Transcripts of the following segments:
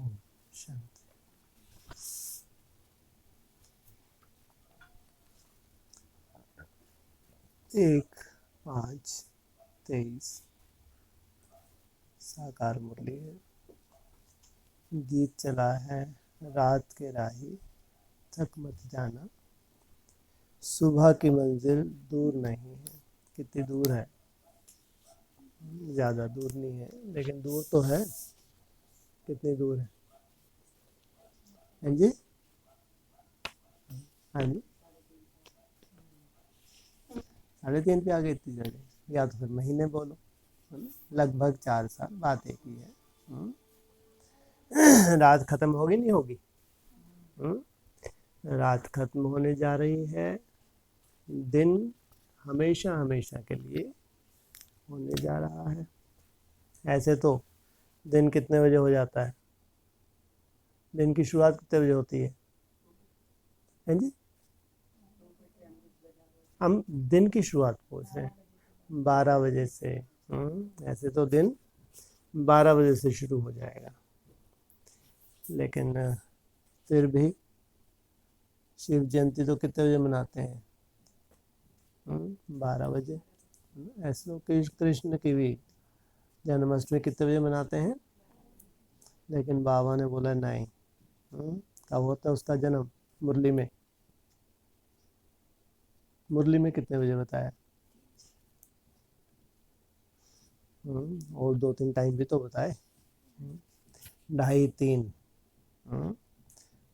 ओम शांति। 1/5/23 साकार मुरली है। गीत चला है रात के राही थक मत जाना, सुबह की मंजिल दूर नहीं है। कितनी दूर है? ज़्यादा दूर नहीं है, लेकिन दूर तो है। कितनी दूर है? हाँ जी, हाँ जी, 3.5 पे आ गई इतनी जल्दी? या तो फिर महीने बोलो, है ना? लगभग 4 साल, बात एक ही है। रात खत्म होगी नहीं होगी? रात खत्म होने जा रही है। दिन हमेशा हमेशा के लिए होने जा रहा है। ऐसे तो दिन कितने बजे हो जाता है? दिन की शुरुआत कितने बजे होती है? हैं जी, हम दिन की शुरुआत पूछ रहे हैं। 12 बजे से। ऐसे तो दिन 12 बजे से शुरू हो जाएगा, लेकिन फिर भी शिव जयंती तो कितने बजे मनाते हैं? 12 बजे। ऐसे तो कृष्ण की भी जन्माष्टमी कितने बजे मनाते हैं? लेकिन बाबा ने बोला नहीं। कब होता है उसका जन्म? मुरली में, मुरली में कितने बजे बताया? और 2-3 टाइम भी तो बताए। 2:30-3।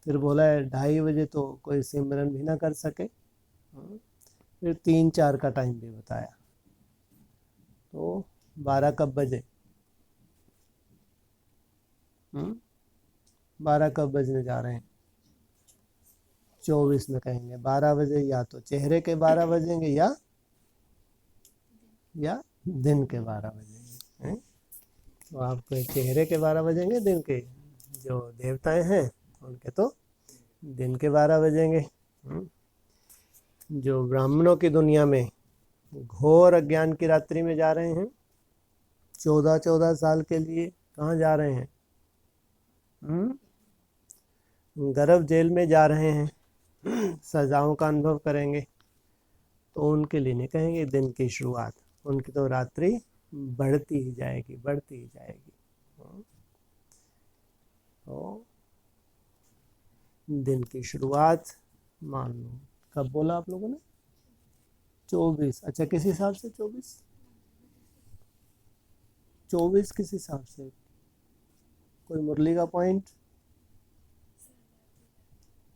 फिर बोला है 2:30 बजे तो कोई सिमरन भी ना कर सके। फिर 3-4 का टाइम भी बताया। तो 12 कब बजे? 12 कब बजने जा रहे हैं? 24 में कहेंगे 12 बजे। या तो चेहरे के 12 बजेंगे या दिन के 12 बजेंगे। तो आपके चेहरे के 12 बजेंगे, दिन के जो देवताएं हैं उनके तो दिन के 12 बजेंगे। जो ब्राह्मणों की दुनिया में घोर अज्ञान की रात्रि में जा रहे हैं, 14-14 साल के लिए कहाँ जा रहे हैं? गर्भ जेल में जा रहे हैं, सजाओं का अनुभव करेंगे। तो उनके लिए नहीं कहेंगे दिन की शुरुआत, उनकी तो रात्रि बढ़ती ही जाएगी, बढ़ती ही जाएगी। तो दिन की शुरुआत मान लो कब बोला आप लोगों ने? 24। अच्छा, किस हिसाब से 24? 24 किस हिसाब से? कोई मुरली का पॉइंट?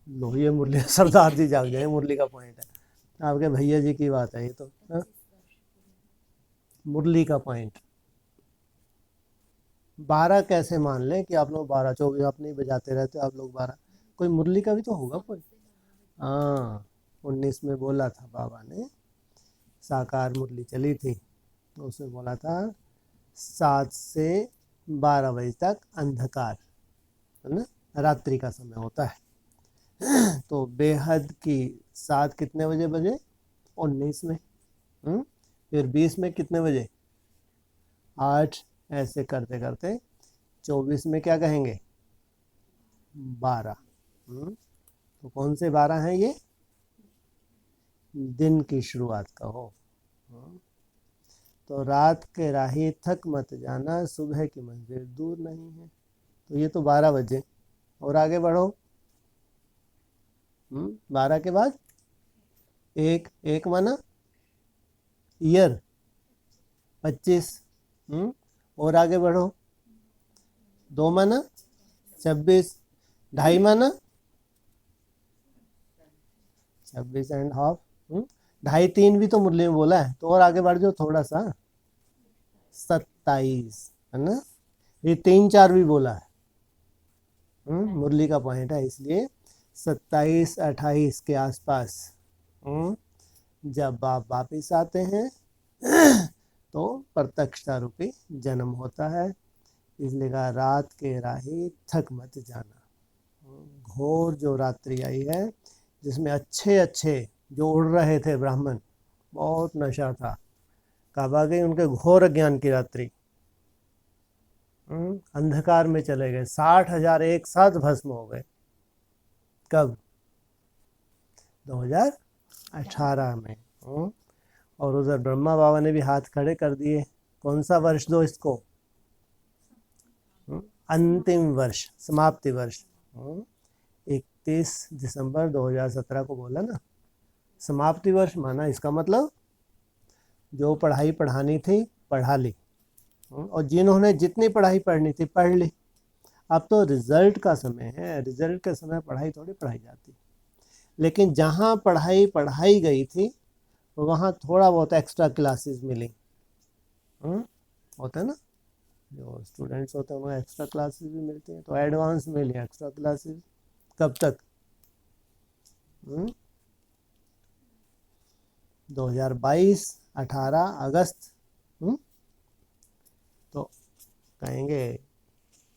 लो, ये मुरली सरदार जी जाग जाए, मुरली का पॉइंट है। आपके भैया जी की बात है ये तो। मुरली का पॉइंट 12 कैसे मान लें कि आप लोग 12-24 आप नहीं बजाते रहते आप लोग 12? कोई मुरली का भी तो होगा कोई। हाँ, 19 में बोला था बाबा ने, साकार मुरली चली थी तो उसमें बोला था 7 से 12 बजे तक अंधकार, है ना, रात्रि का समय होता है। तो बेहद की 7 कितने बजे बजे? 19 में। फिर 20 में कितने बजे? 8। ऐसे करते करते 24 में क्या कहेंगे? 12। तो कौन से 12 हैं ये? दिन की शुरुआत का हो। तो रात के राही थक मत जाना, सुबह की मंजिल दूर नहीं है। तो ये तो 12 बजे। और आगे बढ़ो। 12 के बाद एक, एक माना ईयर, 25। और आगे बढ़ो। 2 माना 26। 2.5 माना 26.5। 2.5-3 भी तो मुरली में बोला है, तो और आगे बढ़ जाओ थोड़ा सा। 27, है ना? ये 3-4 भी बोला है। मुरली का पॉइंट है, इसलिए 27-28 के आसपास जब आप वापिस आते हैं तो प्रत्यक्षता रूपी जन्म होता है। इसलिए कहा रात के राही थक मत जाना। घोर जो रात्रि आई है जिसमें अच्छे अच्छे जो उड़ रहे थे ब्राह्मण, बहुत नशा था, कब आ गई उनके घोर ज्ञान की रात्रि। अंधकार में चले गए, 60,000 एक साथ भस्म हो गए। कब? 2018 में। और उधर ब्रह्मा बाबा ने भी हाथ खड़े कर दिए। कौन सा वर्ष दो इसको? अंतिम वर्ष, समाप्ति वर्ष। 31 दिसंबर 2017 को बोला ना, समाप्ति वर्ष माना। इसका मतलब जो पढ़ाई पढ़ानी थी पढ़ा ली, और जिन्होंने जितनी पढ़ाई पढ़नी थी पढ़ ली। अब तो रिजल्ट का समय है, रिजल्ट के समय पढ़ाई थोड़ी पढ़ाई जाती। लेकिन जहाँ पढ़ाई पढ़ाई गई थी वहाँ थोड़ा बहुत एक्स्ट्रा क्लासेस मिली। होता है ना, जो स्टूडेंट्स होते हैं उन्हें एक्स्ट्रा क्लासेस भी मिलती हैं, तो एडवांस में लिया एक्स्ट्रा क्लासेस। कब तक? 2022 18 अगस्त। तो कहेंगे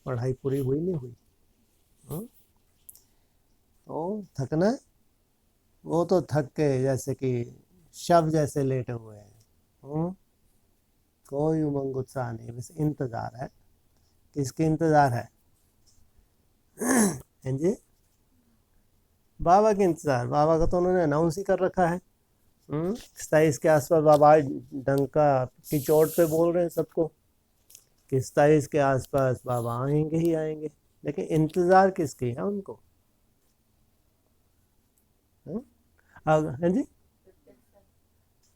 पढ़ाई पूरी हुई नहीं हुई? तो थकना, वो तो थक के जैसे कि शव जैसे लेटे हुए हैं। कोई उमंग उत्साह नहीं, बस इंतजार है। किसकी इंतजार है? हैं जी? बाबा की इंतजार। बाबा का तो उन्होंने अनाउंस ही कर रखा है। 27 के आसपास बाबा डंका की चोट पे बोल रहे हैं सबको कि 27 के आसपास बाबा आएंगे ही आएंगे। लेकिन इंतजार किसकी है उनको? है जी?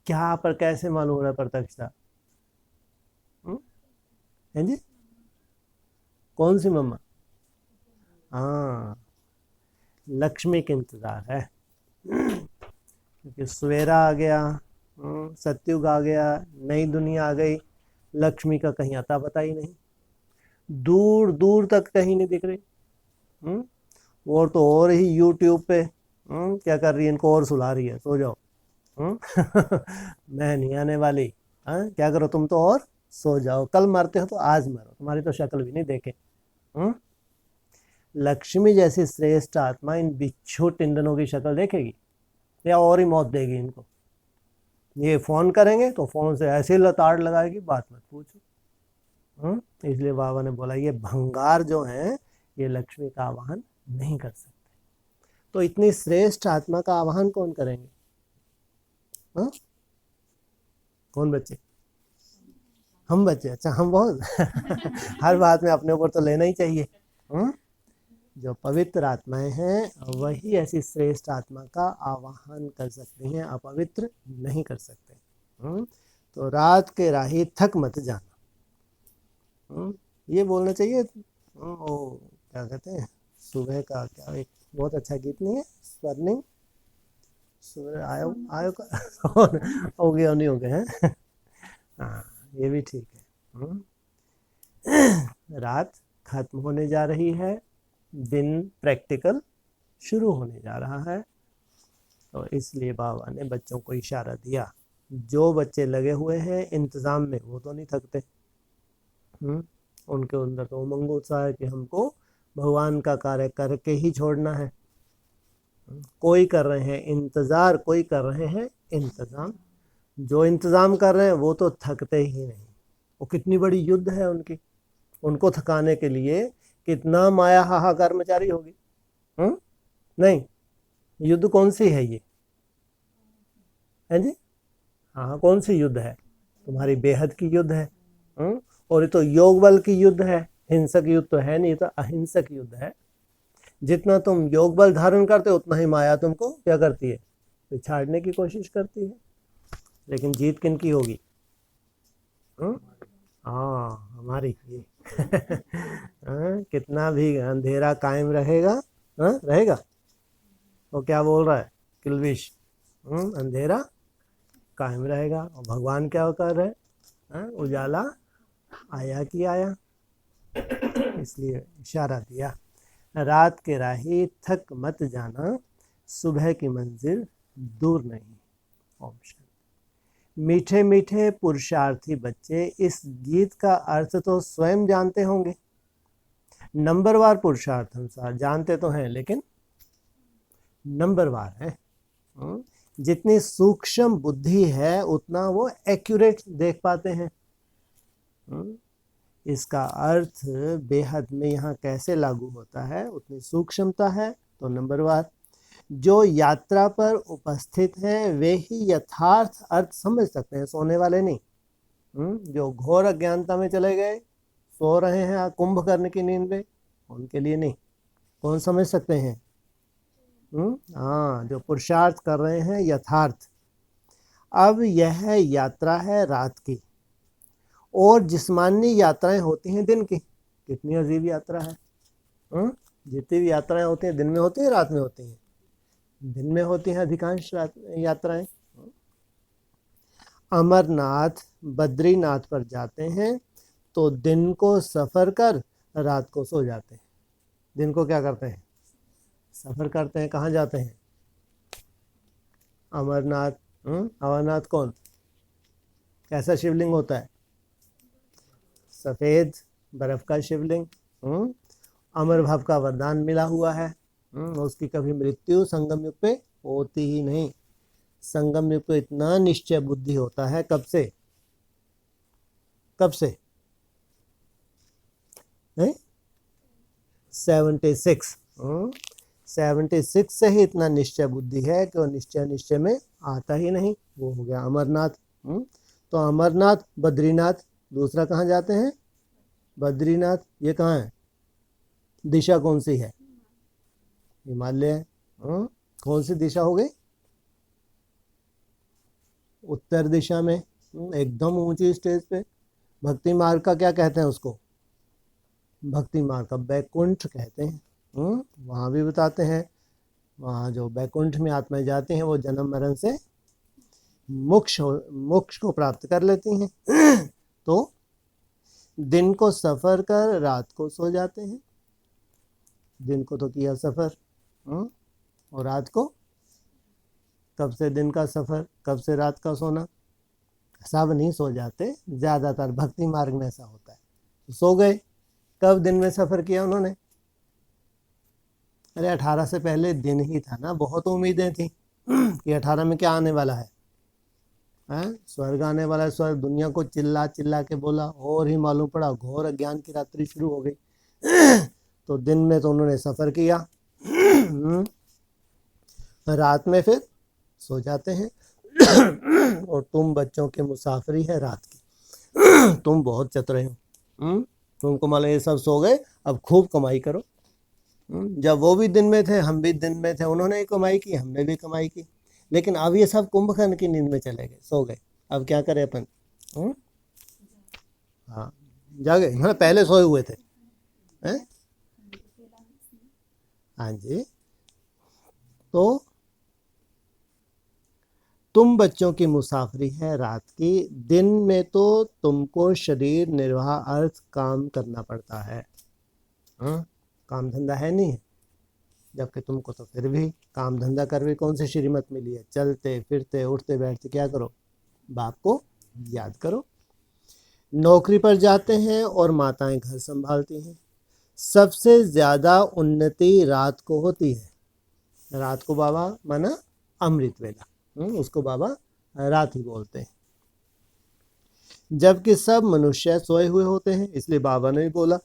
क्या पर कैसे मालूम हो रहा है प्रत्यक्षता? है जी? कौन सी मम्मा? हाँ, लक्ष्मी के इंतजार है। क्योंकि सवेरा आ गया, सत्युग आ गया, नई दुनिया आ गई, लक्ष्मी का कहीं अता पता ही नहीं, दूर दूर तक कहीं नहीं दिख रही। और तो और ही यूट्यूब पे क्या कर रही है, इनको और सुला रही है, सो जाओ। मैं नहीं आने वाली। क्या करो तुम, तो और सो जाओ, कल मरते हो तो आज मरो, तुम्हारी तो शक्ल भी नहीं देखे। लक्ष्मी जैसी श्रेष्ठ आत्मा इन बिच्छू टिंडनों की शक्ल देखेगी या और ही मौत देगी इनको। ये फोन करेंगे तो फोन से ऐसे लताड़ लगाएगी, बात मत पूछो। इसलिए बाबा ने बोला ये भंगार जो है ये लक्ष्मी का आवाहन नहीं कर सकते। तो इतनी श्रेष्ठ आत्मा का आवाहन कौन करेंगे? कौन बच्चे? हम बच्चे। अच्छा, हम बहुत हर बात में अपने ऊपर तो लेना ही चाहिए। जो पवित्र आत्माएं हैं वही ऐसी श्रेष्ठ आत्मा का आवाहन कर सकते हैं, अपवित्र नहीं कर सकते। तो रात के राही थक मत जाना, ये बोलना चाहिए। ओ क्या कहते हैं, सुबह का क्या एक बहुत अच्छा गीत नहीं है, स्वर्णिम सुबह आयो आयो का हो गया नहीं हो गया है। हाँ, ये भी ठीक है। रात खत्म होने जा रही है, दिन प्रैक्टिकल शुरू होने जा रहा है। तो इसलिए बाबा ने बच्चों को इशारा दिया। जो बच्चे लगे हुए हैं इंतज़ाम में वो तो नहीं थकते। उनके अंदर तो उमंग उत्साह है कि हमको भगवान का कार्य करके ही छोड़ना है। कोई कर रहे हैं इंतज़ार, कोई कर रहे हैं इंतज़ाम। जो इंतज़ाम कर रहे हैं वो तो थकते ही नहीं। वो कितनी बड़ी युद्ध है उनकी, उनको थकाने के लिए कितना माया हाहाकार मचा रही होगी। नहीं, युद्ध कौन सी है ये? है जी? हाँ, कौन सी युद्ध है? तुम्हारी बेहद की युद्ध है। और ये तो योग बल की युद्ध है, हिंसक युद्ध तो है नहीं, तो अहिंसक युद्ध है। जितना तुम योग बल धारण करते हो उतना ही माया तुमको क्या करती है, पिछाड़ने की कोशिश करती है। लेकिन जीत किन की होगी? हाँ, हमारी ही। कितना भी अंधेरा कायम रहेगा, रहेगा। वो क्या बोल रहा है किल्विश? अंधेरा कायम रहेगा। और भगवान क्या कर रहे हैं? उजाला आया कि आया। इसलिए इशारा दिया, रात के राही थक मत जाना, सुबह की मंजिल दूर नहीं। ओम शांति। मीठे मीठे पुरुषार्थी बच्चे इस गीत का अर्थ तो स्वयं जानते होंगे। नंबरवार पुरुषार्थ अनुसार जानते तो हैं, लेकिन नंबरवार है। जितनी सूक्ष्म बुद्धि है उतना वो एक्यूरेट देख पाते हैं। इसका अर्थ बेहद में यहाँ कैसे लागू होता है, उतनी सूक्ष्मता है। तो नंबर 1, जो यात्रा पर उपस्थित हैं वे ही यथार्थ अर्थ समझ सकते हैं, सोने वाले नहीं। जो घोर अज्ञानता में चले गए, सो रहे हैं कुंभ करने की नींद में, उनके लिए नहीं। कौन समझ सकते हैं? हाँ, जो पुरुषार्थ कर रहे हैं यथार्थ। अब यह यात्रा है रात की, और जिस्मानी यात्राएं होती हैं दिन की। कितनी अजीब यात्रा है। जितनी भी यात्राएं होती हैं दिन में होती हैं, रात में होती हैं? दिन में होती हैं अधिकांश यात्राएं। अमरनाथ बद्रीनाथ पर जाते हैं तो दिन को सफ़र कर रात को सो जाते हैं। दिन को क्या करते हैं? सफ़र करते हैं। कहाँ जाते हैं? अमरनाथ। अमरनाथ कौन? कैसा शिवलिंग होता है? सफ़ेद बर्फ़ का शिवलिंग। अमर भाव का वरदान मिला हुआ है। उसकी कभी मृत्यु संगम युग पे होती ही नहीं। संगम युग पे इतना निश्चय बुद्धि होता है। कब से? कब से? 76। 76 से ही इतना निश्चय बुद्धि है कि वो निश्चय में आता ही नहीं। वो हो गया अमरनाथ। तो अमरनाथ बद्रीनाथ, दूसरा कहाँ जाते हैं? बद्रीनाथ। ये कहाँ है? दिशा कौन सी है? हिमालय। कौन सी दिशा हो गई? उत्तर दिशा में, एकदम ऊंची स्टेज पे। भक्ति मार्ग का क्या कहते हैं उसको? भक्ति मार्ग का बैकुंठ कहते हैं। वहाँ भी बताते हैं, वहाँ जो बैकुंठ में आत्माएं जाती हैं वो जन्म मरण से मोक्ष को प्राप्त कर लेती हैं। तो दिन को सफ़र कर रात को सो जाते हैं। दिन को तो किया सफ़र, और रात को? कब से दिन का सफ़र, कब से रात का सोना? सब नहीं सो जाते, ज़्यादातर भक्ति मार्ग में ऐसा होता है। तो सो गए। कब दिन में सफ़र किया उन्होंने? अरे 18 से पहले दिन ही था ना, बहुत उम्मीदें थी कि 18 में क्या आने वाला है? स्वर्ग आने वाला है। स्वर्ग दुनिया को चिल्ला चिल्ला के बोला, और ही मालूम पड़ा घोर अज्ञान की रात्रि शुरू हो गई। तो दिन में तो उन्होंने सफ़र किया, रात में फिर सो जाते हैं। और तुम बच्चों की मुसाफरी है रात की। तुम बहुत चतुरे हो। तुमको मालूम ये सब सो गए, अब खूब कमाई करो। जब वो भी दिन में थे, हम भी दिन में थे, उन्होंने भी कमाई की, हमने भी कमाई की। लेकिन अब ये सब कुंभकर्ण की नींद में चले गए, सो गए। अब क्या करें अपन? हाँ, जागे। हाँ, पहले सोए हुए थे। हाँ जी। तो तुम बच्चों की मुसाफरी है रात की, दिन में तो तुमको शरीर निर्वाह अर्थ काम करना पड़ता है। काम धंधा है नहीं, जबकि तुमको तो फिर भी काम धंधा कर भी कौन सी श्रीमत मिली है? चलते फिरते उठते बैठते क्या करो? बाप को याद करो। नौकरी पर जाते हैं और माताएं घर संभालती हैं। सबसे ज़्यादा उन्नति रात को होती है। रात को बाबा माना अमृत वेला, उसको बाबा रात ही बोलते हैं। जबकि सब मनुष्य सोए हुए होते हैं, इसलिए बाबा ने भी बोला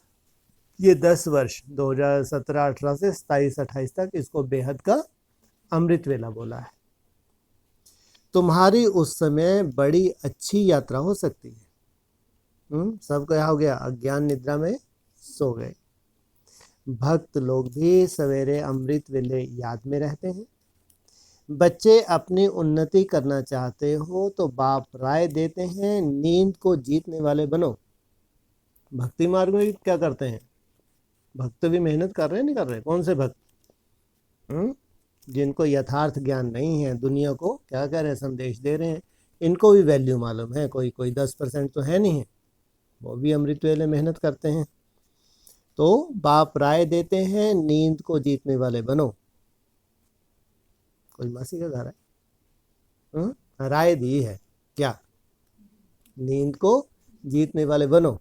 ये 10 वर्ष 2017-18 से 27-28 तक इसको बेहद का अमृत वेला बोला है। तुम्हारी उस समय बड़ी अच्छी यात्रा हो सकती है। सब क्या हो गया? अज्ञान निद्रा में सो गए। भक्त लोग भी सवेरे अमृत वेले याद में रहते हैं। बच्चे अपनी उन्नति करना चाहते हो तो बाप राय देते हैं नींद को जीतने वाले बनो। भक्ति मार्ग में क्या करते हैं? भक्त भी मेहनत कर रहे हैं, नहीं कर रहे? कौन से भक्त? जिनको यथार्थ ज्ञान नहीं है, दुनिया को क्या कह रहे हैं? संदेश दे रहे हैं। इनको भी वैल्यू मालूम है, कोई 10% तो है नहीं है, वो भी अमृत वेले मेहनत करते हैं। तो बाप राय देते हैं नींद को जीतने वाले बनो। कोई मासी का घर है, राय दी है क्या? नींद को जीतने वाले बनो।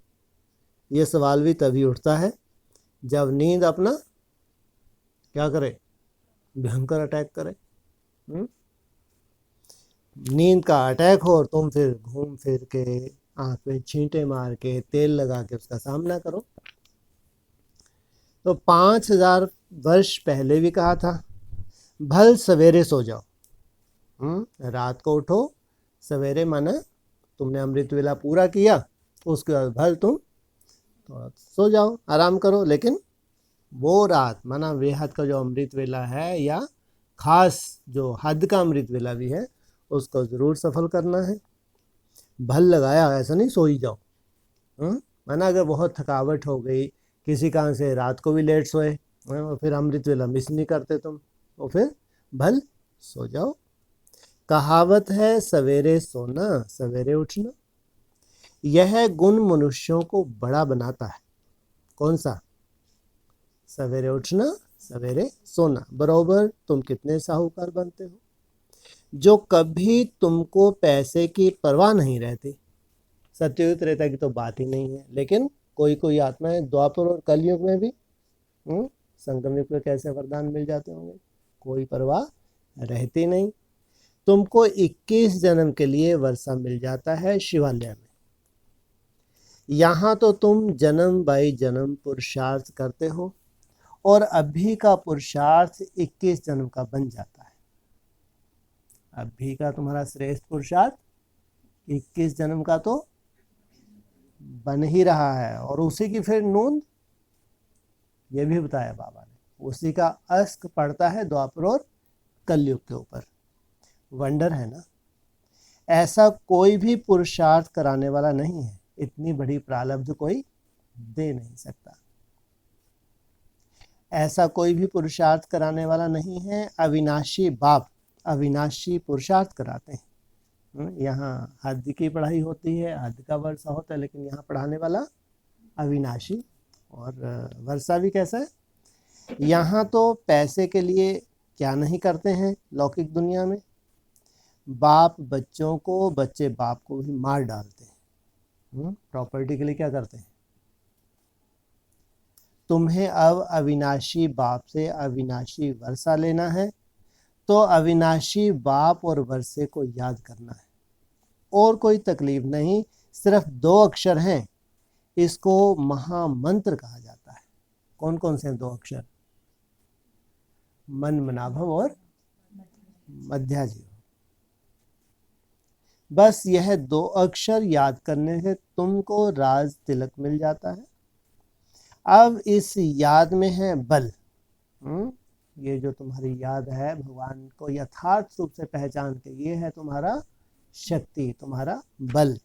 ये सवाल भी तभी उठता है जब नींद अपना क्या करे? भयंकर अटैक करे। नींद का अटैक हो और तुम फिर घूम फिर के आँख में छींटे मार के तेल लगा के उसका सामना करो। तो 5000 वर्ष पहले भी कहा था भल सवेरे सो जाओ। रात को उठो, सवेरे माना तुमने अमृत वेला पूरा किया, उसके बाद भल तुम थोड़ा सो जाओ, आराम करो, लेकिन वो रात माना बेहद का जो अमृत वेला है या खास जो हद का अमृत वेला भी है उसको ज़रूर सफल करना है। भल लगाया ऐसा नहीं सो ही जाओ। माना अगर बहुत थकावट हो गई किसी कारण से, रात को भी लेट सोए और फिर अमृत वेला मिस नहीं करते तुम, तो फिर भल सो जाओ। कहावत है सवेरे सोना सवेरे उठना। यह गुण मनुष्यों को बड़ा बनाता है। कौन सा? सवेरे उठना सवेरे सोना। बराबर तुम कितने साहूकार बनते हो जो कभी तुमको पैसे की परवाह नहीं रहती। सत्ययुग त्रेता की तो बात ही नहीं है, लेकिन कोई कोई आत्माएं द्वापर और कलयुग में भी संगम युग में कैसे वरदान मिल जाते होंगे, कोई परवाह रहती नहीं। तुमको 21 जन्म के लिए वर्षा मिल जाता है शिवालय में। यहाँ तो तुम जन्म बाई जन्म पुरुषार्थ करते हो और अभी का पुरुषार्थ 21 जन्म का बन जाता है। अभी का तुम्हारा श्रेष्ठ पुरुषार्थ 21 जन्म का तो बन ही रहा है, और उसी की फिर नूंद ये भी बताया बाबा ने, उसी का अस्क पड़ता है द्वापर और कलयुग के ऊपर। वंडर है ना। ऐसा कोई भी पुरुषार्थ कराने वाला नहीं है, इतनी बड़ी प्रारब्ध कोई दे नहीं सकता। ऐसा कोई भी पुरुषार्थ कराने वाला नहीं है। अविनाशी बाप अविनाशी पुरुषार्थ कराते हैं। यहाँ हद की पढ़ाई होती है, हद का वर्षा होता है, लेकिन यहाँ पढ़ाने वाला अविनाशी। और वर्षा भी कैसा है? यहाँ तो पैसे के लिए क्या नहीं करते हैं लौकिक दुनिया में, बाप बच्चों को, बच्चे बाप को भी मार डालते हैं। प्रॉपर्टी के लिए क्या करते हैं? तुम्हें अब अविनाशी बाप से अविनाशी वर्षा लेना है, तो अविनाशी बाप और वर्षे को याद करना है, और कोई तकलीफ नहीं। सिर्फ 2 अक्षर हैं, इसको महामंत्र कहा जाता है। कौन कौन से 2 अक्षर? मन मनाभव और मध्याजीव। बस यह 2 अक्षर याद करने से तुमको राज तिलक मिल जाता है। अब इस याद में है बल। ये जो तुम्हारी याद है भगवान को यथार्थ रूप से पहचान के, ये है तुम्हारा शक्ति, तुम्हारा बल।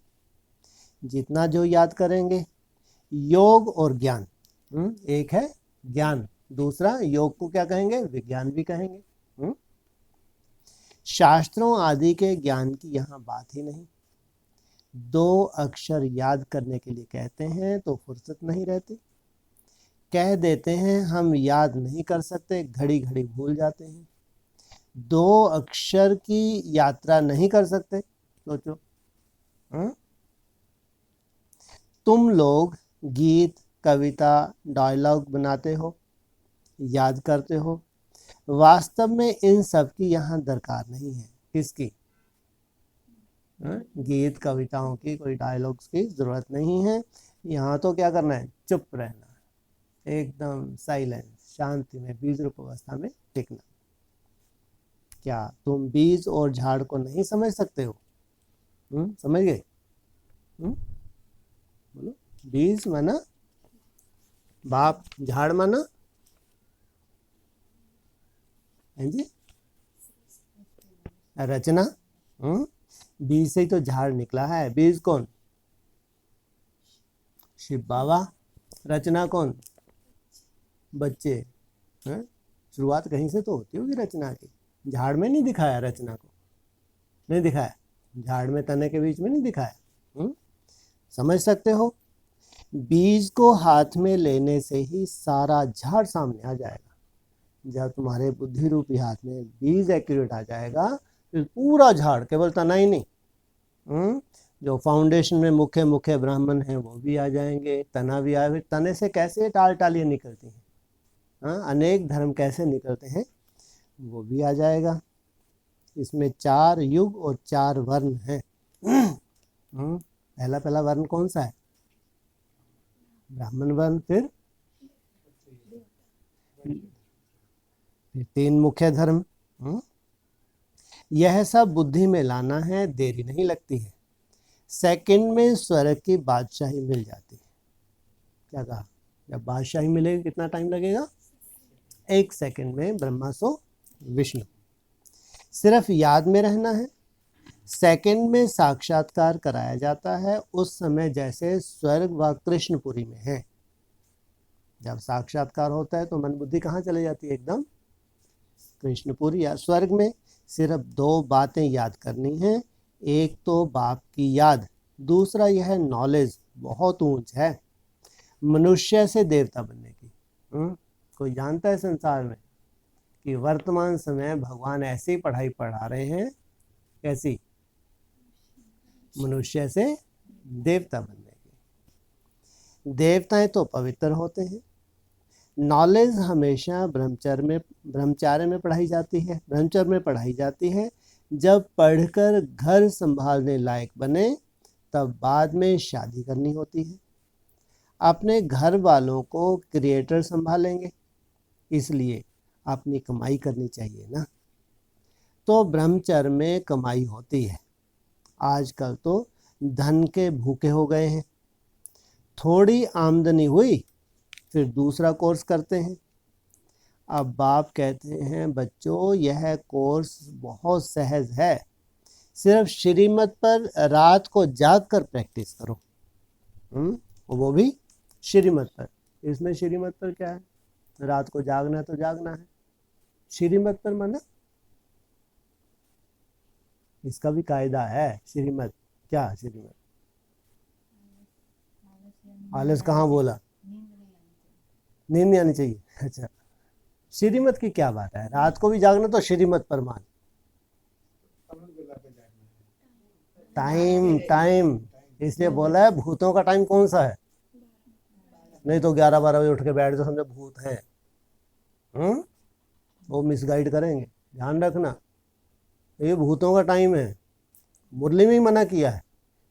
जितना जो याद करेंगे, योग और ज्ञान। एक है ज्ञान, दूसरा योग को क्या कहेंगे? विज्ञान भी कहेंगे। शास्त्रों आदि के ज्ञान की यहाँ बात ही नहीं। 2 अक्षर याद करने के लिए कहते हैं तो फुर्सत नहीं रहती। कह देते हैं हम याद नहीं कर सकते, घड़ी घड़ी भूल जाते हैं। 2 अक्षर की यात्रा नहीं कर सकते, सोचो। तुम लोग गीत, कविता, डायलॉग बनाते हो, याद करते हो, वास्तव में इन सब की यहाँ दरकार नहीं है। किसकी? गीत कविताओं की, कोई डायलॉग्स की जरूरत नहीं है। यहाँ तो क्या करना है? चुप रहना, एकदम साइलेंस, शांति में बीज रूप अवस्था में टिकना। क्या तुम बीज और झाड़ को नहीं समझ सकते हो? समझ गए? बोलो। बीज माना बाप, झाड़ माना जी रचना। बीज से ही तो झाड़ निकला है। बीज कौन? शिव बाबा। रचना कौन? बच्चे। शुरुआत कहीं से तो होती होगी रचना की। झाड़ में नहीं दिखाया, रचना को नहीं दिखाया, झाड़ में तने के बीच में नहीं दिखाया। समझ सकते हो? बीज को हाथ में लेने से ही सारा झाड़ सामने आ जाएगा। जब तुम्हारे बुद्धि रूपी हाथ में बीज एक्यूरेट आ जाएगा, तो पूरा झाड़, केवल तना ही नहीं, जो फाउंडेशन में मुख्य मुख्य ब्राह्मण हैं वो भी आ जाएंगे, तना भी आए। तने से कैसे टाल टालियाँ निकलती हैं, अनेक धर्म कैसे निकलते हैं, वो भी आ जाएगा। इसमें 4 युग और 4 वर्ण हैं। पहला पहला वर्ण कौन सा है? ब्राह्मण वर्ण, फिर 3 मुख्य धर्म। यह सब बुद्धि में लाना है, देरी नहीं लगती है। सेकंड में स्वर्ग की बादशाही मिल जाती है। क्या कहा? जब बादशाही मिलेगी कितना टाइम लगेगा? 1 सेकंड में ब्रह्मा सो विष्णु। सिर्फ याद में रहना है। सेकंड में साक्षात्कार कराया जाता है, उस समय जैसे स्वर्ग व कृष्णपुरी में है। जब साक्षात्कार होता है तो मन बुद्धि कहाँ चले जाती है? एकदम कृष्णपुरी या स्वर्ग में। सिर्फ 2 बातें याद करनी है, एक तो बाप की याद, दूसरा यह नॉलेज बहुत ऊंच है, मनुष्य से देवता बनने की। कोई जानता है संसार में कि वर्तमान समय भगवान ऐसी पढ़ाई पढ़ा रहे हैं, कैसी? मनुष्य से देवता बनने की। देवताएं तो पवित्र होते हैं। नॉलेज हमेशा ब्रह्मचार्य में पढ़ाई जाती है, ब्रह्मचर्य में पढ़ाई जाती है। जब पढ़कर घर संभालने लायक बने तब बाद में शादी करनी होती है। अपने घर वालों को क्रिएटर संभालेंगे, इसलिए अपनी कमाई करनी चाहिए ना। तो ब्रह्मचर्य में कमाई होती है। आजकल तो धन के भूखे हो गए हैं। थोड़ी आमदनी हुई फिर दूसरा कोर्स करते हैं। अब बाप कहते हैं बच्चों यह कोर्स बहुत सहज है, सिर्फ श्रीमत पर रात को जाग कर प्रैक्टिस करो। वो भी श्रीमत पर। इसमें श्रीमत पर क्या है? रात को जागना तो जागना है। श्रीमत पर माना इसका भी कायदा है। श्रीमत क्या? श्रीमत आलस कहाँ बोला? नींद नहीं आनी चाहिए। अच्छा, श्रीमत की क्या बात है? रात को भी जागना तो श्रीमत पर मान। टाइम इसलिए बोला है। भूतों का टाइम कौन सा है? नहीं तो 11-12 बजे उठ के बैठ तो समझो भूत है। वो मिसगाइड करेंगे, ध्यान रखना। ये भूतों का टाइम है। मुरली में ही मना किया है।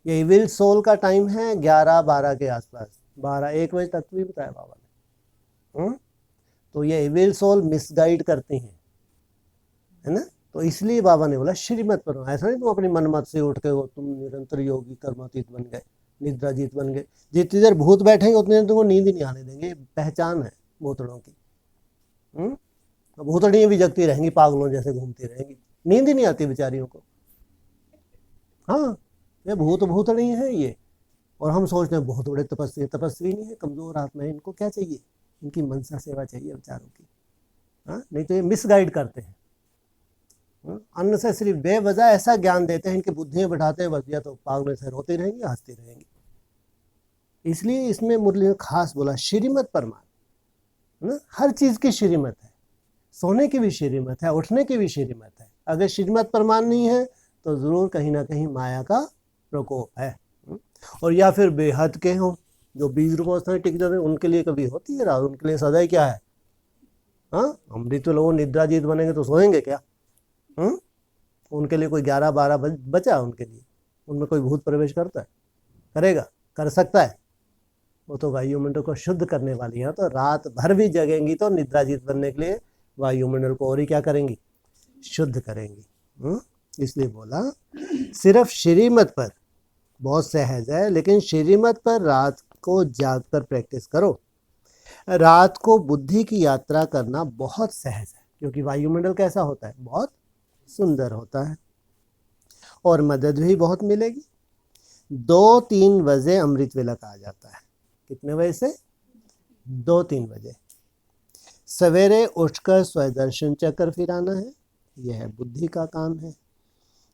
ये इविल सोल का टाइम है 11-12 के आसपास, 12-1 बजे तक भी बताया बाबा ने। तो ये इविल सोल मिसगाइड करती हैं, है ना। तो इसलिए बाबा ने बोला श्रीमत पर। ऐसा नहीं तुम अपनी मनमत से उठ के हो तुम निरंतर योगी कर्मातीत बन गए, निद्राजीत बन गए। जितनी देर भूत बैठेंगे उतनी देर तुमको नींद ही नहीं आने देंगे। पहचान है भूतड़ों की। भूतड़ियाँ भी जगती रहेंगी, पागलों जैसे घूमती रहेंगी, नींद ही नहीं आती बेचारियों को। हाँ, ये भूतड़ी है ये। और हम सोचते हैं बहुत बड़े तपस्वी नहीं है, कमजोर आत्मा है, इनको क्या चाहिए? इनकी मनसा सेवा चाहिए बेचारों की। हाँ, नहीं तो ये मिसगाइड करते हैं। अननेसेसरी बेवजह ऐसा ज्ञान देते हैं, इनकी बुद्धियां बैठाते हैं, बस या तो पागलों से रोती रहेंगी, हंसती रहेंगी। इसलिए इसमें मुरली ने खास बोला श्रीमत परमान, ना। हर चीज की श्रीमत है। सोने की भी श्रीमत है, उठने की भी श्रीमत है। अगर श्रीमत परमान नहीं है तो जरूर कहीं ना कहीं माया का प्रकोप है। और या फिर बेहद के हों जो 20 रुपये टिक जाते हैं, उनके लिए कभी होती है रात? उनके लिए सदा ही क्या है? हाँ, अमृत तो लोग निद्राजीत बनेंगे तो सोएंगे क्या? उनके लिए कोई 11-12 बचा? उनके लिए उनमें कोई भूत प्रवेश करता है? करेगा? कर सकता है? वो तो वायुमंडल को शुद्ध करने वाली है। तो रात भर भी जगेंगी तो निद्राजीत बनने के लिए वायुमंडल को और ही क्या करेंगी? शुद्ध करेंगी। इसलिए बोला सिर्फ श्रीमत पर बहुत सहज है, लेकिन श्रीमत पर रात को जाग कर प्रैक्टिस करो। रात को बुद्धि की यात्रा करना बहुत सहज है, क्योंकि वायुमंडल कैसा होता है? बहुत सुंदर होता है और मदद भी बहुत मिलेगी। 2-3 बजे अमृत वेला कहा जाता है। कितने बजे से? 2-3 बजे। सवेरे उठकर स्वदर्शन चक्र फिराना है, यह बुद्धि का काम है।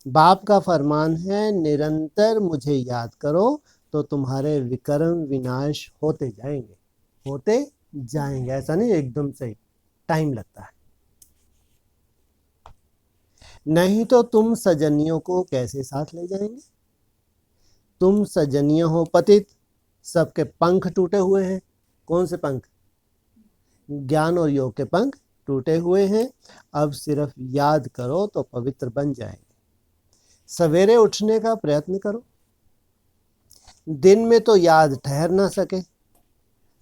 बाप का फरमान है निरंतर मुझे याद करो तो तुम्हारे विकर्म विनाश होते जाएंगे। ऐसा नहीं एकदम से, टाइम लगता है। नहीं तो तुम सजनियों को कैसे साथ ले जाएंगे? तुम सजनियों हो पतित, सबके पंख टूटे हुए हैं। कौन से पंख? ज्ञान और योग के पंख टूटे हुए हैं। अब सिर्फ याद करो तो पवित्र बन जाएंगे। सवेरे उठने का प्रयत्न करो। दिन में तो याद ठहर ना सके,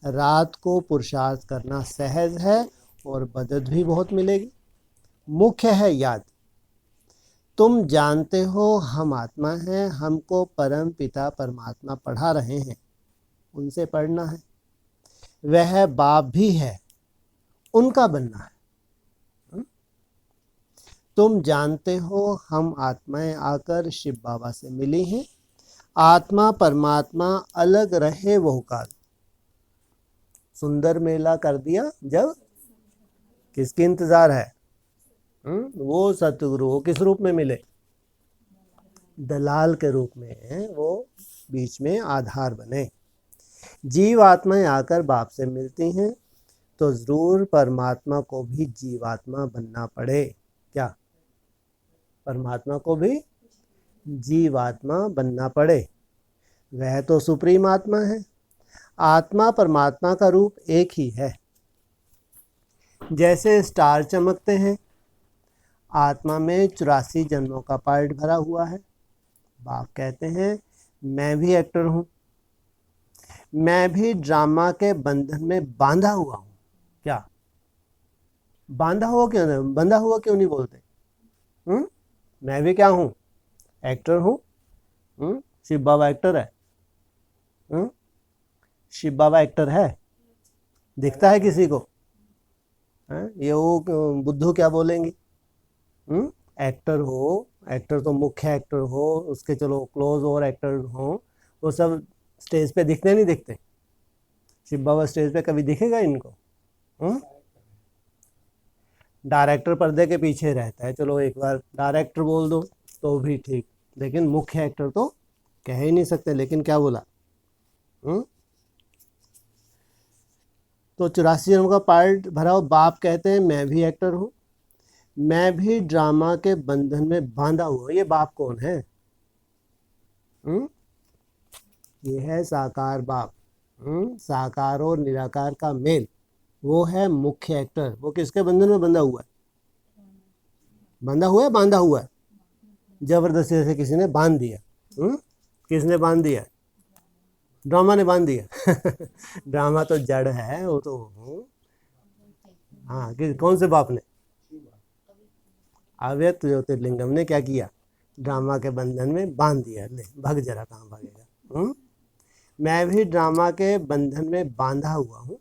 रात को पुरुषार्थ करना सहज है और मदद भी बहुत मिलेगी। मुख्य है याद। तुम जानते हो हम आत्मा हैं, हमको परम पिता परमात्मा पढ़ा रहे हैं, उनसे पढ़ना है। वह बाप भी है, उनका बनना है। तुम जानते हो हम आत्माएं आकर शिव बाबा से मिली हैं। आत्मा परमात्मा अलग रहे वो काल। सुंदर मेला कर दिया जब किसकी इंतजार है? वो सतगुरु, वो किस रूप में मिले? दलाल के रूप में वो बीच में आधार बने। जीव आत्माएं आकर बाप से मिलती हैं तो जरूर परमात्मा को भी जीवात्मा बनना पड़े। क्या? परमात्मा को भी जीवात्मा बनना पड़े। वह तो सुप्रीम आत्मा है। आत्मा परमात्मा का रूप एक ही है। जैसे स्टार चमकते हैं, आत्मा में 84 जन्मों का पार्ट भरा हुआ है। बाप कहते हैं मैं भी एक्टर हूँ, मैं भी ड्रामा के बंधन में बांधा हुआ हूँ। क्या? बांधा हुआ क्यों नहीं? बंधा हुआ क्यों नहीं बोलते? मैं भी क्या हूँ? एक्टर हूँ। शिव बाबा एक्टर है? शिव बाबा एक्टर है? दिखता है किसी को? ये वो बुद्धू क्या बोलेंगे? एक्टर हो, एक्टर तो मुख्य एक्टर हो, उसके चलो क्लोज और एक्टर हो, वो सब स्टेज पे दिखते नहीं दिखते? शिव बाबा स्टेज पे कभी दिखेगा इनको? डायरेक्टर पर्दे के पीछे रहता है, चलो एक बार डायरेक्टर बोल दो तो भी ठीक, लेकिन मुख्य एक्टर तो कह ही नहीं सकते। लेकिन क्या बोला? तो 84 जन्म का पार्ट भरा हो। बाप कहते हैं मैं भी एक्टर हूँ, मैं भी ड्रामा के बंधन में बांधा हुआ। ये बाप कौन है? ये है साकार बाप। साकार और निराकार का मेल, वो है मुख्य एक्टर। वो किसके बंधन में बंधा हुआ है? बंधा हुआ है, बांधा हुआ है? जबरदस्ती से किसी ने बांध दिया। किसने बांध दिया? ड्रामा ने बांध दिया। ड्रामा तो जड़ है वो तो। हाँ, कौन से बाप ने? अव्यक्त ज्योतिर्लिंगम ने क्या किया? ड्रामा के बंधन में बांध दिया। ले भाग जरा, कहाँ भागेगा? मैं भी ड्रामा के बंधन में बांधा हुआ हूँ।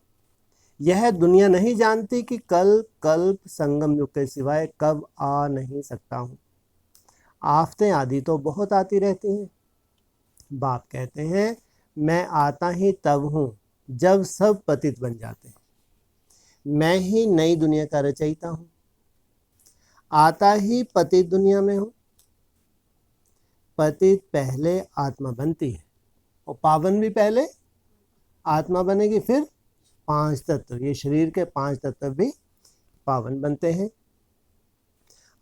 यह दुनिया नहीं जानती कि कल्प कल्प संगम युग के सिवाय कब आ नहीं सकता हूँ। आफतें आदि तो बहुत आती रहती हैं। बाप कहते हैं मैं आता ही तब हूँ जब सब पतित बन जाते हैं। मैं ही नई दुनिया का रचयिता हूँ। आता ही पतित दुनिया में हूँ। पतित पहले आत्मा बनती है और पावन भी पहले आत्मा बनेगी, फिर 5 तत्व, ये शरीर के 5 तत्व भी पावन बनते हैं।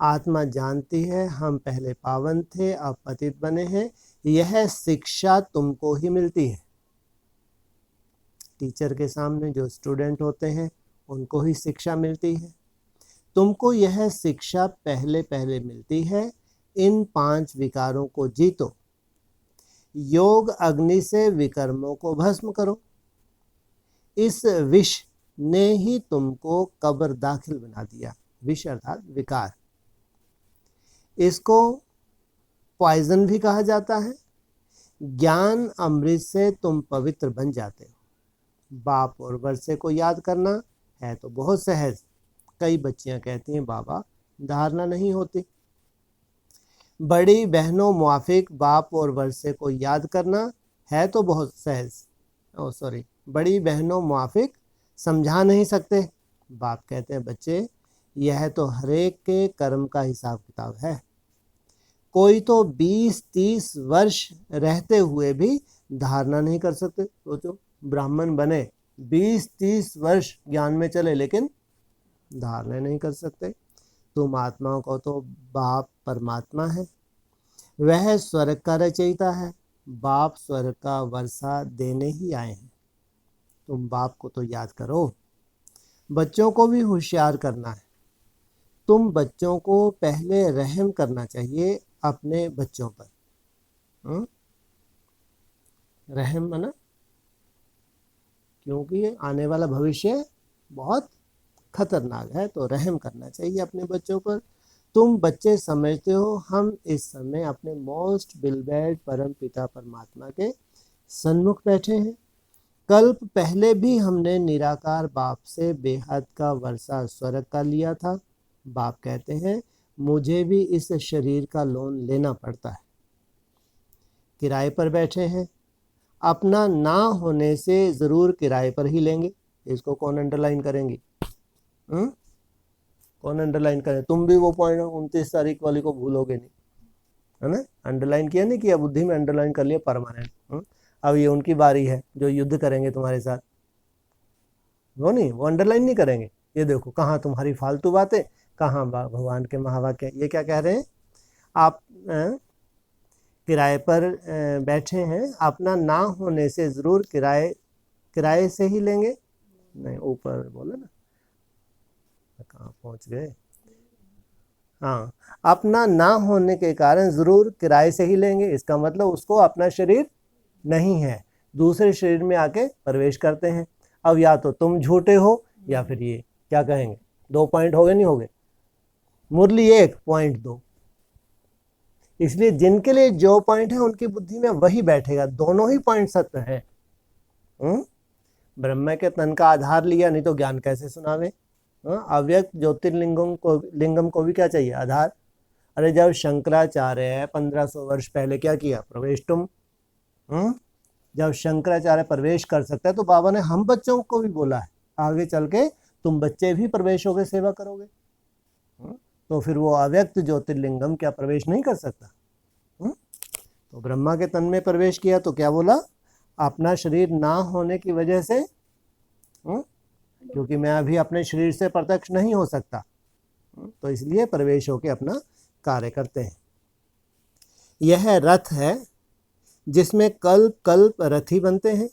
आत्मा जानती है हम पहले पावन थे, अब पतित बने हैं। यह शिक्षा तुमको ही मिलती है। टीचर के सामने जो स्टूडेंट होते हैं उनको ही शिक्षा मिलती है। तुमको यह शिक्षा पहले पहले मिलती है। इन 5 विकारों को जीतो। योग अग्नि से विकर्मों को भस्म करो। इस विष ने ही तुमको कब्र दाखिल बना दिया। विष अर्थात विकार। इसको पॉइजन भी कहा जाता है। ज्ञान अमृत से तुम पवित्र बन जाते हो। बाप और वर्षे को याद करना है तो बहुत सहज। कई बच्चियां कहती हैं बाबा धारणा नहीं होती। बड़ी बहनों मुआफिक बाप और वर्षे को याद करना है तो बहुत सहज। बड़ी बहनों मुआफिक समझा नहीं सकते। बाप कहते हैं बच्चे यह तो हरेक के कर्म का हिसाब किताब है। कोई तो 20-30 वर्ष रहते हुए भी धारणा नहीं कर सकते। सोचो, ब्राह्मण बने, 20-30 वर्ष ज्ञान में चले, लेकिन धारणा नहीं कर सकते। तुम आत्माओं को तो बाप परमात्मा है, वह स्वर्ग का रचयिता है। बाप स्वर्ग का वर्षा देने ही आए हैं। तुम बाप को तो याद करो। बच्चों को भी होशियार करना है। तुम बच्चों को पहले रहम करना चाहिए अपने बच्चों पर। रहम है ना, क्योंकि आने वाला भविष्य बहुत खतरनाक है, तो रहम करना चाहिए अपने बच्चों पर। तुम बच्चे समझते हो हम इस समय अपने मोस्ट बिलबेड परम पिता परमात्मा के सन्मुख बैठे हैं। कल्प पहले भी हमने निराकार बाप से बेहद का वर्षा स्वर्ग का लिया था। बाप कहते हैं मुझे भी इस शरीर का लोन लेना पड़ता है। किराए पर बैठे हैं, अपना ना होने से ज़रूर किराए पर ही लेंगे। इसको कौन अंडरलाइन करेंगे? कौन अंडरलाइन करे? तुम भी वो पॉइंट 29 तारीख वाली को भूलोगे नहीं, है ना? अंडरलाइन किया नहीं किया, बुद्धि में अंडरलाइन कर लिया परमानेंट। अब ये उनकी बारी है जो युद्ध करेंगे तुम्हारे साथ, वो नहीं, वो अंडरलाइन नहीं करेंगे। ये देखो कहाँ तुम्हारी फालतू बातें, कहाँ भगवान के महावाक्य। ये क्या कह रहे हैं? आप किराए पर बैठे हैं, अपना ना होने से ज़रूर किराए से ही लेंगे। नहीं, ऊपर बोले ना, कहाँ पहुँच गए? हाँ, अपना ना होने के कारण ज़रूर किराए से ही लेंगे। इसका मतलब उसको अपना शरीर नहीं है, दूसरे शरीर में आके प्रवेश करते हैं। अब या तो तुम झूठे हो या फिर ये क्या कहेंगे, 2 पॉइंट हो गए नहीं हो गए? मुरली 1 पॉइंट 2। इसलिए जिनके लिए जो पॉइंट है उनकी बुद्धि में वही बैठेगा, दोनों ही पॉइंट सत्य है। ब्रह्म के तन का आधार लिया, नहीं तो ज्ञान कैसे सुनावे? अव्यक्त लिंगम को भी क्या चाहिए? आधार। अरे जब शंकराचार्य 1500 वर्ष पहले क्या किया? प्रवेशटुम। जब शंकराचार्य प्रवेश कर सकता है तो बाबा ने हम बच्चों को भी बोला है आगे चल के तुम बच्चे भी प्रवेश होगे, सेवा करोगे। तो फिर वो अव्यक्त ज्योतिर्लिंगम क्या प्रवेश नहीं कर सकता? तो ब्रह्मा के तन में प्रवेश किया तो क्या बोला? अपना शरीर ना होने की वजह से, क्योंकि मैं अभी अपने शरीर से प्रत्यक्ष नहीं हो सकता, तो इसलिए प्रवेश होके अपना कार्य करते हैं। यह रथ है जिसमें कल्प कल्प रथी बनते हैं।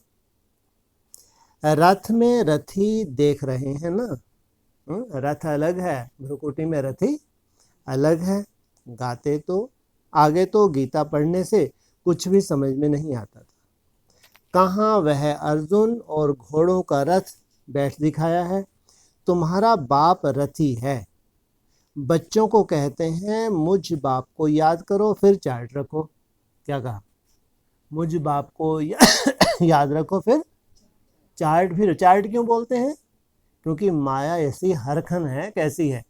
रथ में रथी देख रहे हैं ना, रथ अलग है, भ्रुकुटी में रथी अलग है। गाते तो आगे तो गीता पढ़ने से कुछ भी समझ में नहीं आता था। कहाँ वह अर्जुन और घोड़ों का रथ बैठ दिखाया है? तुम्हारा बाप रथी है। बच्चों को कहते हैं मुझ बाप को याद करो फिर चार्ट रखो। क्या कहा? मुझ बाप को याद रखो फिर चार्ट। फिर चार्ट क्यों बोलते हैं? क्योंकि माया ऐसी हरखन है, कैसी है,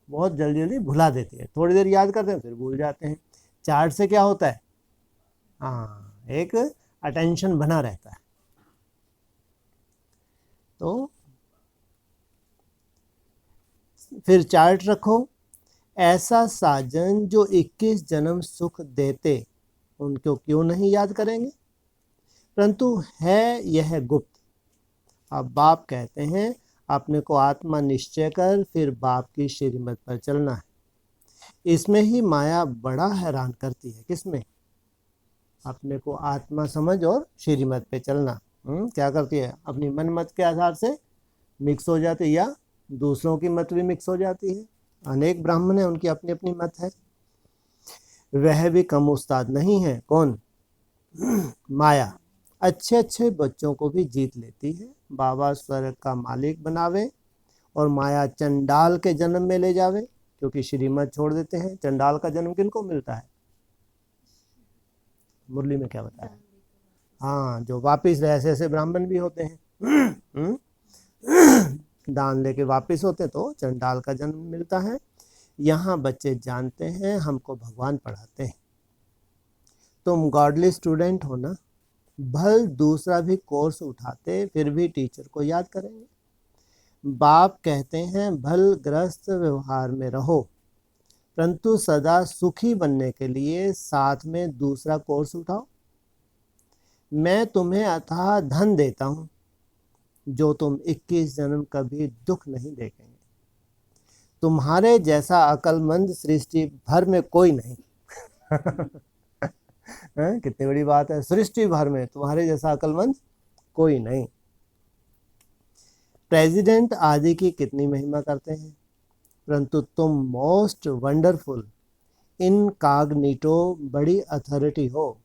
बहुत जल्दी जल्दी भुला देती है। थोड़ी देर याद करते हैं फिर भूल जाते हैं। चार्ट से क्या होता है? हाँ, एक अटेंशन बना रहता है। तो फिर चार्ट रखो। ऐसा साजन जो 21 जन्म सुख देते उनको क्यों नहीं याद करेंगे? परंतु है यह गुप्त। अब बाप कहते हैं अपने को आत्मा निश्चय कर फिर बाप की श्रीमत पर चलना है। इसमें ही माया बड़ा हैरान करती है। किसमें? अपने को आत्मा समझ और श्रीमत पे चलना। क्या करती है? अपनी मन मत के आधार से मिक्स हो जाती है, या दूसरों की मत भी मिक्स हो जाती है। अनेक ब्राह्मण है, उनकी अपनी अपनी मत है। वह भी कम उस्ताद नहीं है। कौन? माया। अच्छे अच्छे बच्चों को भी जीत लेती है। बाबा स्वर्ग का मालिक बनावे और माया चंडाल के जन्म में ले जावे, क्योंकि श्रीमत छोड़ देते हैं। चंडाल का जन्म किनको मिलता है? मुरली में क्या बताया? हाँ, जो वापिस ऐसे ऐसे ब्राह्मण भी होते हैं, दान लेके वापिस होते तो चंडाल का जन्म मिलता है। यहाँ बच्चे जानते हैं हमको भगवान पढ़ाते हैं। तुम गॉडली स्टूडेंट हो ना, भल दूसरा भी कोर्स उठाते फिर भी टीचर को याद करेंगे। बाप कहते हैं भल ग्रस्त व्यवहार में रहो, परंतु सदा सुखी बनने के लिए साथ में दूसरा कोर्स उठाओ। मैं तुम्हें अथाह धन देता हूँ जो तुम 21 जन्म कभी दुख नहीं देखेंगे। तुम्हारे जैसा अक्लमंद सृष्टि भर में कोई नहीं। कितनी बड़ी बात है, सृष्टि भर में तुम्हारे जैसा अक्लमंद कोई नहीं। प्रेसिडेंट आदि की कितनी महिमा करते हैं, परंतु तुम मोस्ट वंडरफुल इनकॉग्निटो बड़ी अथॉरिटी हो।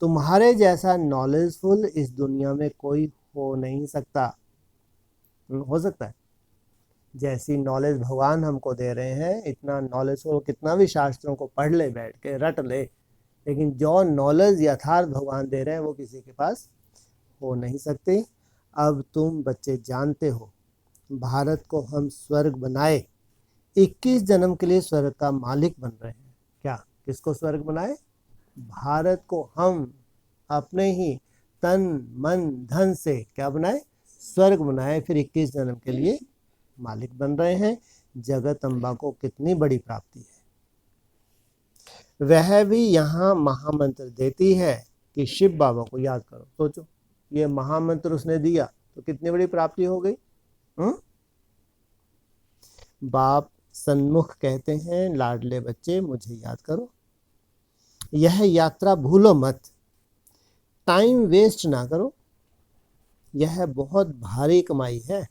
तुम्हारे जैसा नॉलेजफुल इस दुनिया में कोई हो नहीं सकता। हो सकता है? जैसी नॉलेज भगवान हमको दे रहे हैं, इतना नॉलेजफुल, कितना भी शास्त्रों को पढ़ ले, बैठ के रट ले, लेकिन जो नॉलेज यथार्थ भगवान दे रहे हैं वो किसी के पास हो नहीं सकती। अब तुम बच्चे जानते हो, भारत को हम स्वर्ग बनाए, 21 जन्म के लिए स्वर्ग का मालिक बन रहे हैं। क्या? किसको स्वर्ग बनाए? भारत को हम अपने ही तन मन धन से क्या बनाए? स्वर्ग बनाए, फिर 21 जन्म के लिए मालिक बन रहे हैं। जगत अम्बा को कितनी बड़ी प्राप्ति है। वह भी यहाँ महामंत्र देती है कि शिव बाबा को याद करो। सोचो, ये महामंत्र उसने दिया तो कितनी बड़ी प्राप्ति हो गई। बाप सन्मुख कहते हैं, लाडले बच्चे मुझे याद करो। यह यात्रा भूलो मत, टाइम वेस्ट ना करो, यह बहुत भारी कमाई है।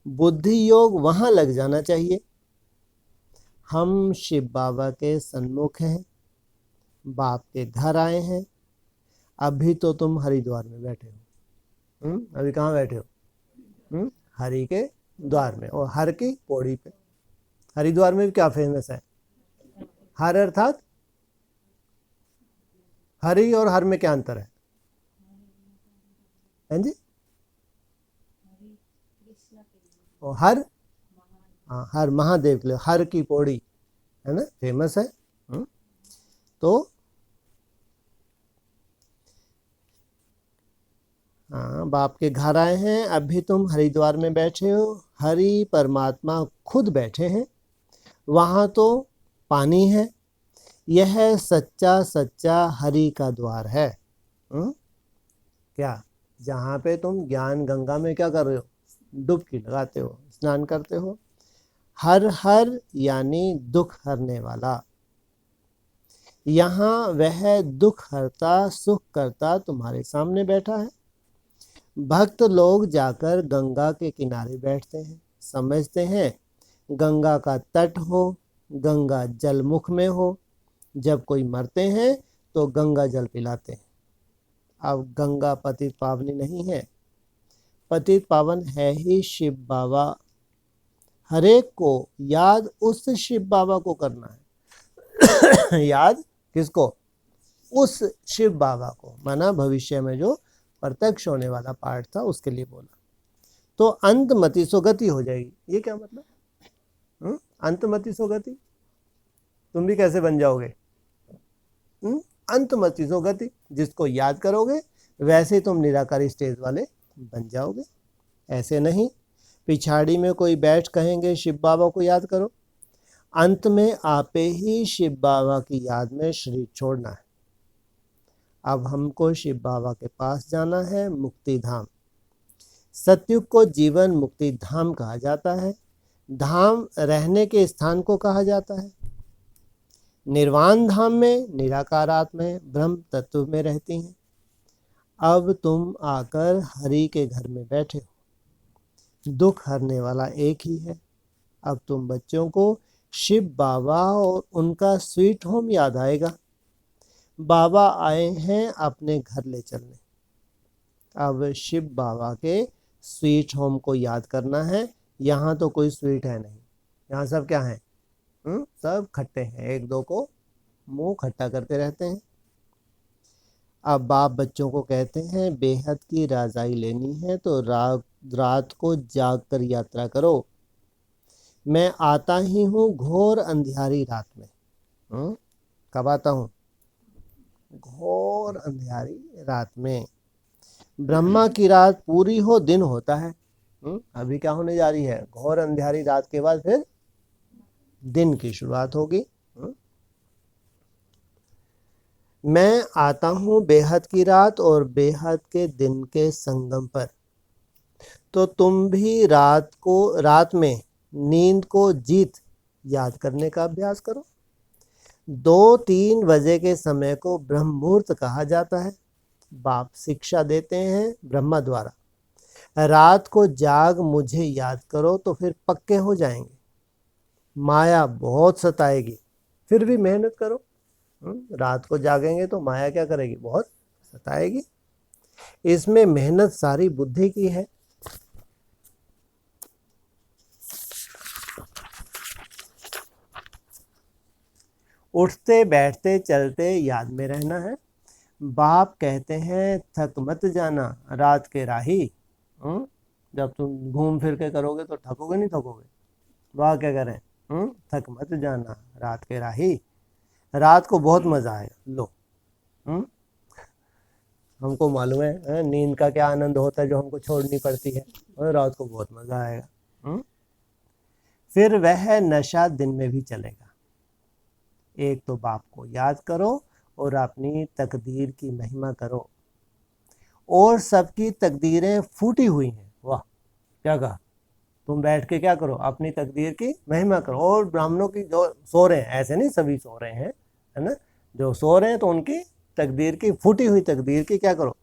बुद्धि योग वहां लग जाना चाहिए। हम शिव बाबा के सन्मुख हैं, बाप के घर आए हैं। अभी तो तुम हरिद्वार में बैठे हो। अभी कहाँ बैठे हो? हरि के द्वार में, और हर की पौड़ी पे। हरिद्वार में भी क्या फेमस है? हर अर्थात हरि, और हर में क्या अंतर है? हैं जी? और हर, हाँ, हर महादेव के लिए हर की पौड़ी है ना, फेमस है। तो हाँ, बाप के घर आए हैं, अभी तुम हरिद्वार में बैठे हो। हरि परमात्मा खुद बैठे हैं, वहाँ तो पानी है। यह सच्चा सच्चा हरि का द्वार है। क्या? जहाँ पे तुम ज्ञान गंगा में क्या कर रहे हो? डुबकी लगाते हो, स्नान करते हो। हर हर यानी दुख हरने वाला। यहाँ वह दुख हरता सुख करता तुम्हारे सामने बैठा है। भक्त लोग जाकर गंगा के किनारे बैठते हैं, समझते हैं गंगा का तट हो, गंगा जलमुख में हो। जब कोई मरते हैं तो गंगा जल पिलाते हैं। अब गंगा पतित पावनी नहीं है, पतित पावन है ही शिव बाबा। हरेक को याद उस शिव बाबा को करना है। याद किसको? उस शिव बाबा को, माना भविष्य में जो प्रत्यक्ष होने वाला पार्ट था उसके लिए बोला। तो अंतमति सोगति हो जाएगी। ये क्या मतलब? अंतमति सोगति तुम भी कैसे बन जाओगे? अंतमति सोगति, जिसको याद करोगे वैसे तुम निराकारी स्टेज वाले बन जाओगे। ऐसे नहीं पिछाड़ी में कोई बैठ कहेंगे शिव बाबा को याद करो, अंत में आपे ही शिव बाबा की याद में शरीर छोड़ना है। अब हमको शिव बाबा के पास जाना है, मुक्ति धाम। सतयुग को जीवन मुक्ति धाम कहा जाता है। धाम रहने के स्थान को कहा जाता है। निर्वाण धाम में निराकार आत्माएं ब्रह्म तत्व में रहती हैं। अब तुम आकर हरि के घर में बैठे हो, दुख हरने वाला एक ही है। अब तुम बच्चों को शिव बाबा और उनका स्वीट होम याद आएगा। बाबा आए हैं अपने घर ले चलने। अब शिव बाबा के स्वीट होम को याद करना है। यहाँ तो कोई स्वीट है नहीं, यहाँ सब क्या है? सब खट्टे हैं, एक दो को मुंह खट्टा करते रहते हैं। अब बाप बच्चों को कहते हैं बेहद की राजाई लेनी है तो रात को जाग कर यात्रा करो। मैं आता ही हूँ घोर अंधियारी रात में। कब आता हूँ? घोर अंधियारी रात में। ब्रह्मा की रात पूरी हो दिन होता है। अभी क्या होने जा रही है? घोर अंधियारी रात के बाद फिर दिन की शुरुआत होगी। मैं आता हूँ बेहद की रात और बेहद के दिन के संगम पर। तो तुम भी रात में नींद को जीत याद करने का अभ्यास करो। 2-3 बजे के समय को ब्रह्म मुहूर्त कहा जाता है। बाप शिक्षा देते हैं ब्रह्मा द्वारा, रात को जाग मुझे याद करो तो फिर पक्के हो जाएंगे। माया बहुत सताएगी, फिर भी मेहनत करो। रात को जागेंगे तो माया क्या करेगी, बहुत सताएगी। इसमें मेहनत सारी बुद्धि की है। उठते बैठते चलते याद में रहना है। बाप कहते हैं थक मत जाना रात के राही। जब तुम घूम फिर के करोगे तो थकोगे नहीं थकोगे। वाह क्या करें, थक मत जाना रात के राही। रात को बहुत मजा आएगा। लो, हमको मालूम है नींद का क्या आनंद होता है जो हमको छोड़नी पड़ती है, और रात को बहुत मजा आएगा। फिर वह नशा दिन में भी चलेगा। एक तो बाप को याद करो और अपनी तकदीर की महिमा करो। और सबकी तकदीरें फूटी हुई हैं। वाह क्या कहा, तुम बैठ के क्या करो, अपनी तकदीर की महिमा करो। और ब्राह्मणों की जो सो रहे हैं, ऐसे नहीं सभी सो रहे हैं, है ना, जो सो रहे हैं तो उनकी तकदीर की, फूटी हुई तकदीर की क्या करो।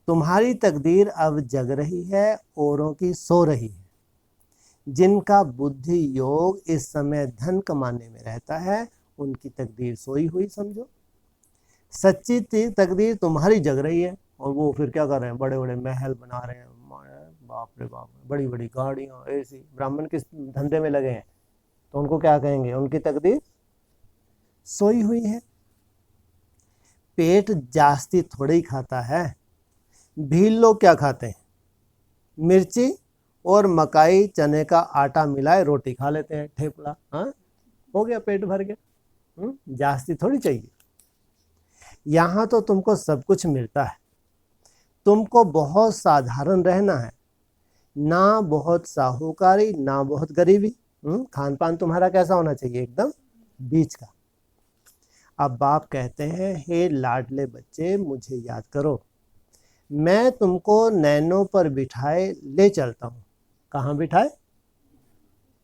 तुम्हारी तकदीर अब जग रही है, औरों की सो रही है। जिनका बुद्धि योग इस समय धन कमाने में रहता है, उनकी तकदीर सोई हुई समझो। सच्ची तकदीर तुम्हारी जग रही है, और वो फिर क्या कर रहे हैं, बड़े बड़े महल बना रहे हैं, बाप रे बाप, बड़ी बड़ी गाड़ियां ऐसी। ब्राह्मण किस धंधे में लगे हैं, तो उनको क्या कहेंगे, उनकी तकदीर सोई हुई है। पेट जास्ती थोड़े ही खाता है। भील लोग क्या खाते हैं, मिर्ची और मकाई चने का आटा मिलाए रोटी खा लेते हैं, ठेपला। हाँ, हो गया, पेट भर गया। जास्ती थोड़ी चाहिए। यहां तो तुमको सब कुछ मिलता है। तुमको बहुत साधारण रहना है, ना बहुत साहूकारी ना बहुत गरीबी। खान पान तुम्हारा कैसा होना चाहिए, एकदम बीच का। अब बाप कहते हैं, हे लाडले बच्चे मुझे याद करो। मैं तुमको नैनों पर बिठाए ले चलता हूँ। कहाँ बिठाए,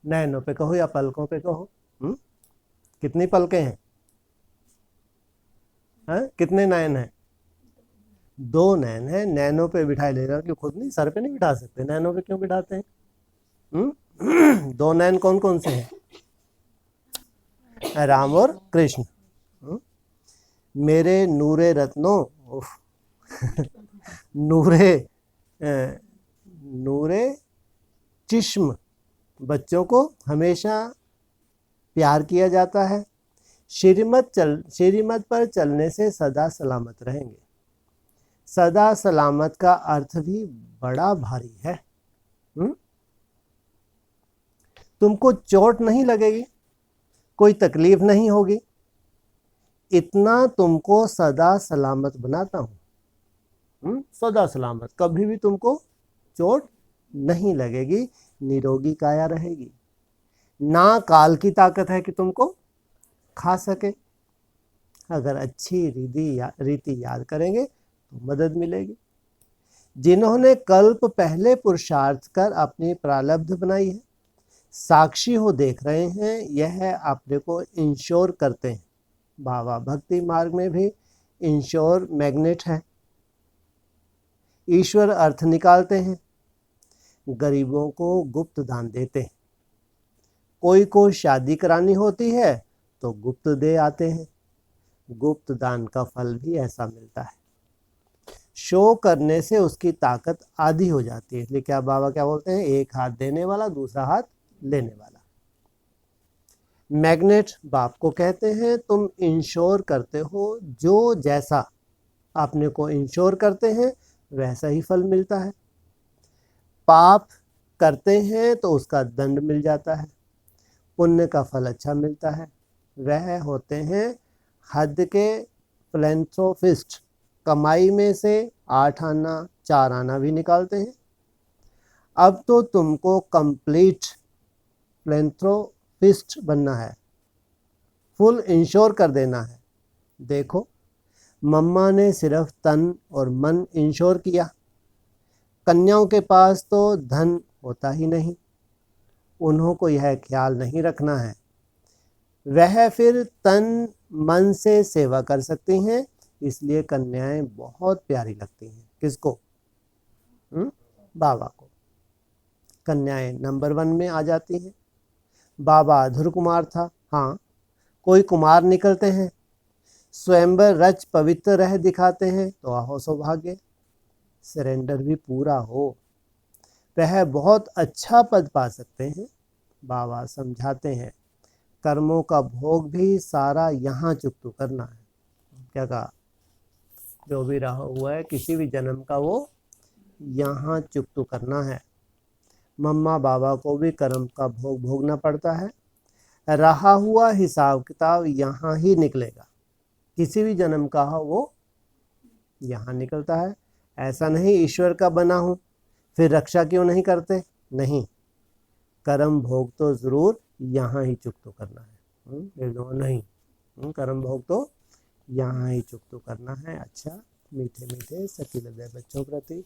नैनों पे कहो या पलकों पे कहो। कितनी पलकें हैं, कितने नैन हैं, 2 नैन है। नैनों पे बिठाए ले रहा, क्यों, खुद नहीं, सर पे नहीं बिठा सकते, नैनों पे क्यों बिठाते हैं। 2 नैन कौन कौन से हैं, राम और कृष्ण। मेरे नूरे रत्नों, नूरे नूरे चिश्म बच्चों को हमेशा प्यार किया जाता है। श्रीमत पर चलने से सदा सलामत रहेंगे। सदा सलामत का अर्थ भी बड़ा भारी है। तुमको चोट नहीं लगेगी, कोई तकलीफ नहीं होगी, इतना तुमको सदा सलामत बनाता हूं। सदा सलामत, कभी भी तुमको चोट नहीं लगेगी, निरोगी काया रहेगी। ना काल की ताकत है कि तुमको खा सके। अगर अच्छी रीति याद करेंगे तो मदद मिलेगी। जिन्होंने कल्प पहले पुरुषार्थ कर अपनी प्रारब्ध बनाई है, साक्षी हो देख रहे हैं, यह अपने को इंश्योर करते हैं। बाबा भक्ति मार्ग में भी इंश्योर मैग्नेट है। ईश्वर अर्थ निकालते हैं, गरीबों को गुप्त दान देते हैं। कोई को शादी करानी होती है तो गुप्त दे आते हैं। गुप्त दान का फल भी ऐसा मिलता है। शो करने से उसकी ताकत आधी हो जाती है। इसलिए क्या बाबा क्या बोलते हैं, एक हाथ देने वाला दूसरा हाथ लेने वाला। मैग्नेट बाप को कहते हैं, तुम इंश्योर करते हो, जो जैसा अपने को इंश्योर करते हैं वैसा ही फल मिलता है। पाप करते हैं तो उसका दंड मिल जाता है, पुण्य का फल अच्छा मिलता है। वह होते हैं हद के फिलैंथ्रोपिस्ट, कमाई में से 8 आना 4 आना भी निकालते हैं। अब तो तुमको कंप्लीट फिलैंथ्रोपिस्ट बनना है, फुल इंश्योर कर देना है। देखो, मम्मा ने सिर्फ तन और मन इंश्योर किया। कन्याओं के पास तो धन होता ही नहीं, उन्हों को यह ख्याल नहीं रखना है। वह फिर तन मन से सेवा कर सकती हैं, इसलिए कन्याएं बहुत प्यारी लगती हैं। किसको, बाबा को। कन्याएं नंबर 1 में आ जाती हैं। बाबा अधूर कुमार था, हाँ, कोई कुमार निकलते हैं, स्वयंवर रच पवित्र रह दिखाते हैं, तो आहो सौभाग्य। सरेंडर भी पूरा हो, वह बहुत अच्छा पद पा सकते हैं। बाबा समझाते हैं, कर्मों का भोग भी सारा यहाँ चुकतू करना है। क्या कहा? जो भी रहा हुआ है किसी भी जन्म का, वो यहाँ चुकतू करना है। मम्मा बाबा को भी कर्म का भोग भोगना पड़ता है। रहा हुआ हिसाब किताब यहाँ ही निकलेगा। किसी भी जन्म का हो वो यहाँ निकलता है। ऐसा नहीं ईश्वर का बना हूँ फिर रक्षा क्यों नहीं करते, नहीं, कर्म भोग तो जरूर यहाँ ही चुकतू करना है। नहीं, कर्म भोग तो यहाँ ही चुकतू करना है। अच्छा, मीठे मीठे सकील हृदय बच्चों प्रति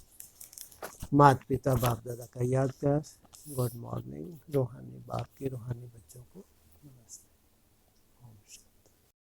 माता पिता बाप दादा का याद कर। Good morning. रूहानी बाप के रूहानी बच्चों को नमस्ते।